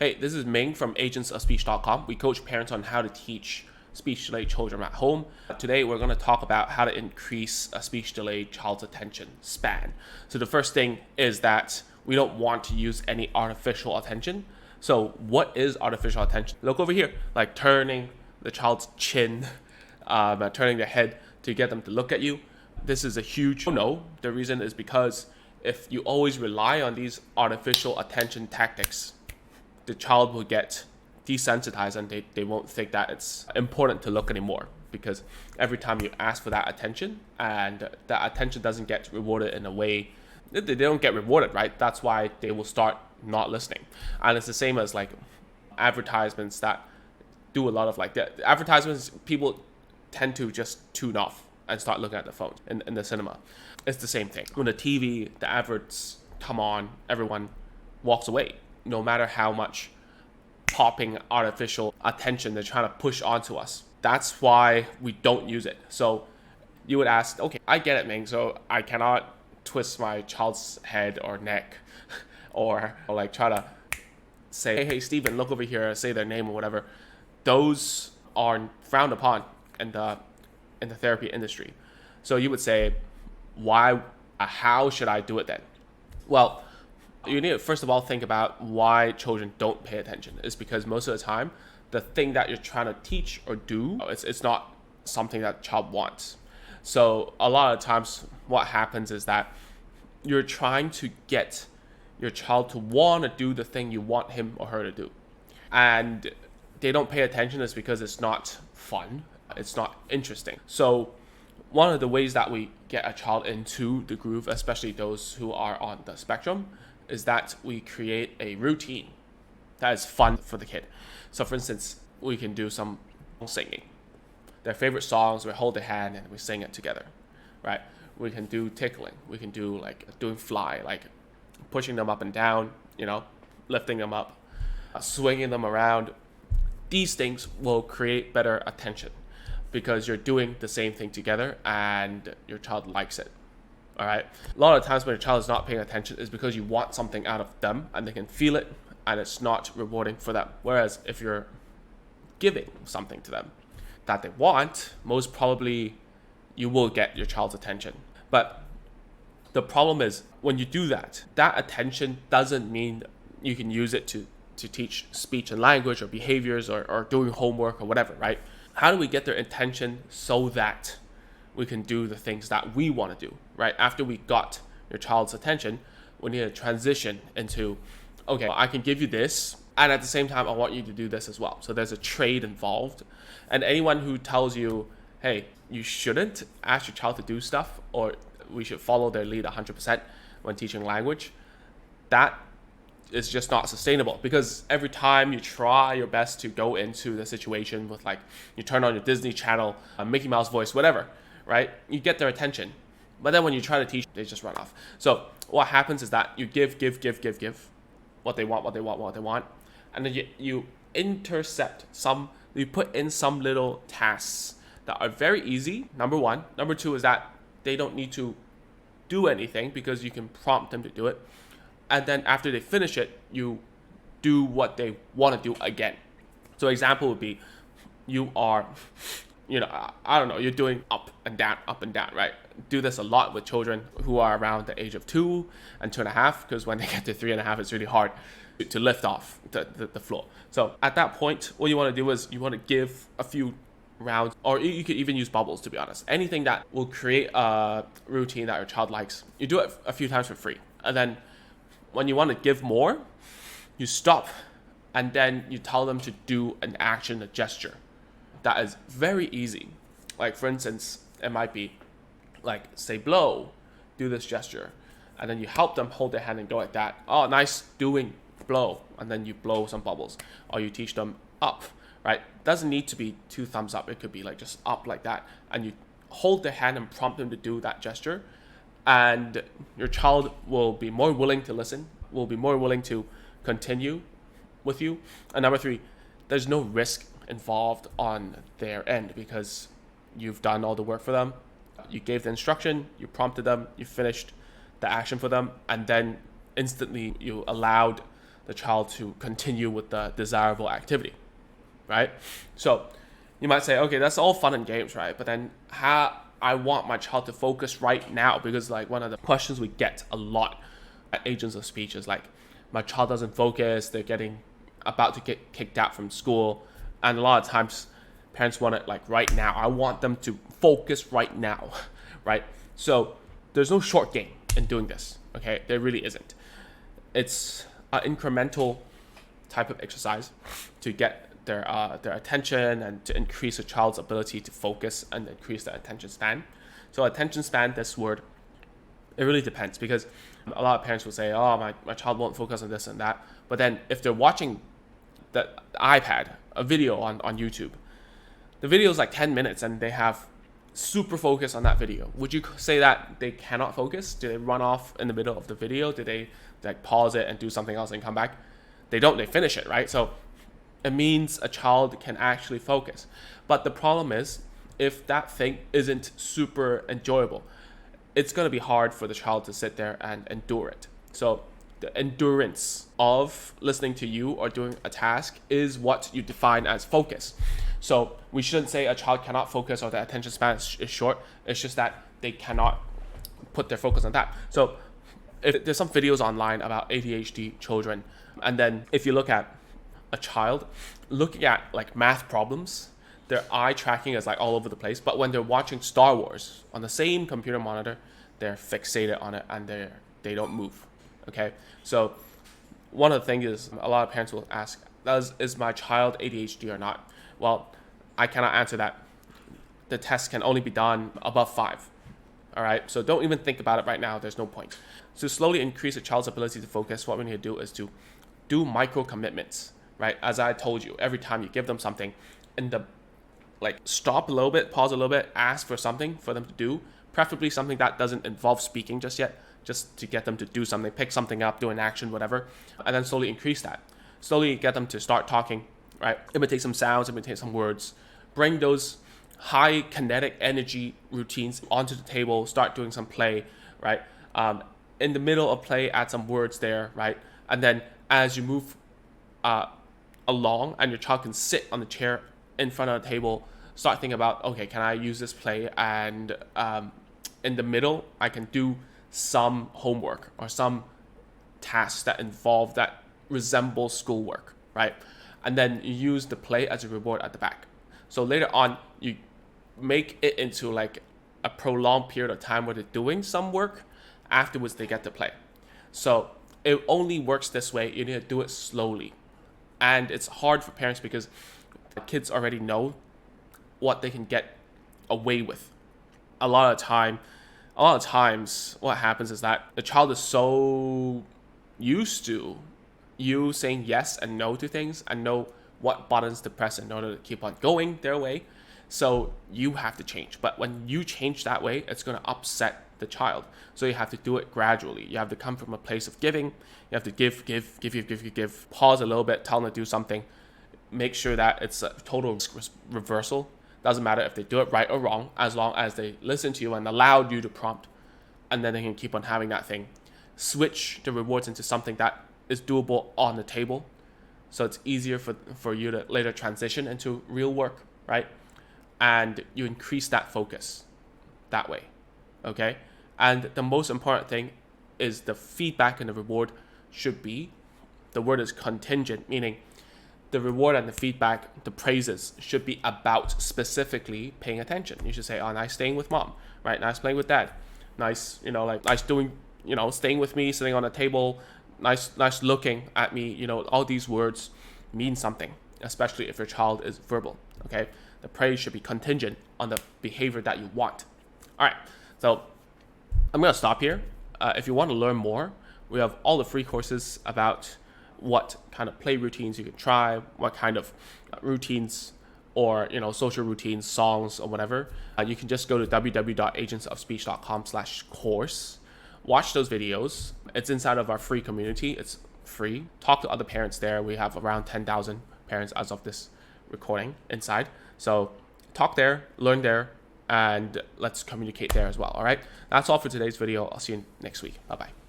Hey, this is Ming from agentsofspeech.com. We coach parents on how to teach speech delayed children at home. Today, we're going to talk about how to increase a speech delayed child's attention span. So the first thing is that we don't want to use any artificial attention. So what is artificial attention? Look over here, like turning the child's chin, turning their head to get them to look at you. This is a huge no. The reason is because if you always rely on these artificial attention tactics, the child will get desensitized and they won't think that it's important to look anymore, because every time you ask for that attention and that attention doesn't get rewarded in a way, they don't get rewarded, right? That's why they will start not listening. And it's the same as like advertisements that do a lot of like the advertisements, people tend to just tune off and start looking at the phone in the cinema. It's the same thing. When the TV, the adverts come on, everyone walks away, no matter how much popping artificial attention they're trying to push onto us. That's why we don't use it. So you would ask, okay, I get it, Ming. So I cannot twist my child's head or neck or like try to say, hey, Steven, look over here, say their name or whatever. Those are frowned upon in the therapy industry. So you would say, how should I do it then? Well, you need to first of all think about why children don't pay attention. It's because most of the time, the thing that you're trying to teach or do, it's not something that child wants. So a lot of times what happens is that you're trying to get your child to want to do the thing you want him or her to do. And they don't pay attention is because it's not fun. It's not interesting. So one of the ways that we get a child into the groove, especially those who are on the spectrum, is that we create a routine that is fun for the kid. So for instance, we can do some singing. Their favorite songs, we hold their hand and we sing it together, right? We can do tickling. We can do like doing fly, like pushing them up and down, lifting them up, swinging them around. These things will create better attention because you're doing the same thing together and your child likes it. All right. A lot of times when your child is not paying attention is because you want something out of them and they can feel it and it's not rewarding for them. Whereas if you're giving something to them that they want, most probably you will get your child's attention. But the problem is when you do that, that attention doesn't mean you can use it to teach speech and language or behaviors or doing homework or whatever, right? How do we get their attention so that we can do the things that we want to do, right? After we got your child's attention, we need to transition into, okay, I can give you this, and at the same time, I want you to do this as well. So there's a trade involved. And anyone who tells you, hey, you shouldn't ask your child to do stuff, or we should follow their lead 100% when teaching language, that is just not sustainable, because every time you try your best to go into the situation with like, you turn on your Disney Channel, Mickey Mouse voice, whatever, right? You get their attention. But then when you try to teach, they just run off. So what happens is that you give what they want. And then you intercept you put in some little tasks that are very easy, number one. Number two is that they don't need to do anything because you can prompt them to do it. And then after they finish it, you do what they want to do again. So example would be, you are, I don't know, you're doing up and down, right? Do this a lot with children who are around the age of 2 and 2.5, because when they get to 3.5, it's really hard to lift off the floor. So at that point, what you want to do is you want to give a few rounds, or you could even use bubbles, to be honest. Anything that will create a routine that your child likes. You do it a few times for free. And then when you want to give more, you stop and then you tell them to do an action, a gesture. That is very easy. Like for instance, it might be like, say blow, do this gesture. And then you help them hold their hand and go like that. Oh, nice doing, blow. And then you blow some bubbles. Or you teach them up, right? Doesn't need to be 2 thumbs up. It could be like just up like that. And you hold their hand and prompt them to do that gesture. And your child will be more willing to listen, will be more willing to continue with you. And number 3, there's no risk involved on their end because you've done all the work for them. You gave the instruction, you prompted them, you finished the action for them, and then instantly you allowed the child to continue with the desirable activity, right? So you might say, okay, that's all fun and games, right? But then how I want my child to focus right now, because like one of the questions we get a lot at Agents of Speech is like, my child doesn't focus, they're about to get kicked out from school. And a lot of times parents want it like right now. I want them to focus right now, right? So there's no short game in doing this, okay? There really isn't. It's an incremental type of exercise to get their attention and to increase a child's ability to focus and increase their attention span. So attention span, this word, it really depends, because a lot of parents will say, oh, my child won't focus on this and that. But then if they're watching the iPad, a video on YouTube, the video is like 10 minutes and they have super focus on that video, would you say that they cannot focus? Do they run off in the middle of the video? Do they like pause it and do something else and come back? They don't, they finish it, right? So it means a child can actually focus. But the problem is, if that thing isn't super enjoyable, it's going to be hard for the child to sit there and endure it. So the endurance of listening to you or doing a task is what you define as focus. So we shouldn't say a child cannot focus or the attention span is short. It's just that they cannot put their focus on that. So if there's some videos online about ADHD children, and then if you look at a child looking at like math problems, their eye tracking is like all over the place. But when they're watching Star Wars on the same computer monitor, they're fixated on it and they don't move. Okay, so one of the things is a lot of parents will ask, is my child ADHD or not? Well, I cannot answer that. The test can only be done above 5. All right, so don't even think about it right now. There's no point. To slowly increase a child's ability to focus, what we need to do is to do micro commitments, right? As I told you, every time you give them something, stop a little bit, pause a little bit, ask for something for them to do, preferably something that doesn't involve speaking just yet, just to get them to do something, pick something up, do an action, whatever, and then slowly increase that. Slowly get them to start talking, right? Imitate some sounds, imitate some words, bring those high kinetic energy routines onto the table, start doing some play, right? In the middle of play, add some words there, right? And then as you move along and your child can sit on the chair in front of the table, start thinking about, okay, can I use this play? And in the middle, I can do some homework or some tasks that resemble schoolwork, right? And then you use the play as a reward at the back. So later on, you make it into like a prolonged period of time where they're doing some work. Afterwards, they get to play. So it only works this way. You need to do it slowly. And it's hard for parents because the kids already know what they can get away with. A lot of times, what happens is that the child is so used to you saying yes and no to things and know what buttons to press in order to keep on going their way. So you have to change. But when you change that way, it's going to upset the child. So you have to do it gradually. You have to come from a place of giving. You have to give, pause a little bit, tell them to do something. Make sure that it's a total reversal. Doesn't matter if they do it right or wrong, as long as they listen to you and allowed you to prompt, and then they can keep on having that thing. Switch the rewards into something that is doable on the table, so it's easier for you to later transition into real work, right? And you increase that focus that way, okay? And the most important thing is the feedback and the reward should be, the word is contingent, meaning the reward and the feedback, the praises should be about specifically paying attention. You should say, oh, nice staying with mom, right? Nice playing with dad. Nice, nice doing, staying with me, sitting on a table, nice looking at me. All these words mean something, especially if your child is verbal, okay? The praise should be contingent on the behavior that you want. All right, so I'm going to stop here. If you want to learn more, we have all the free courses about what kind of play routines you can try, what kind of routines or social routines, songs or whatever. You can just go to www.agentsofspeech.com/course. Watch those videos. It's inside of our free community. It's free. Talk to other parents there. We have around 10,000 parents as of this recording inside. So talk there, learn there, and let's communicate there as well. All right. That's all for today's video. I'll see you next week. Bye-bye.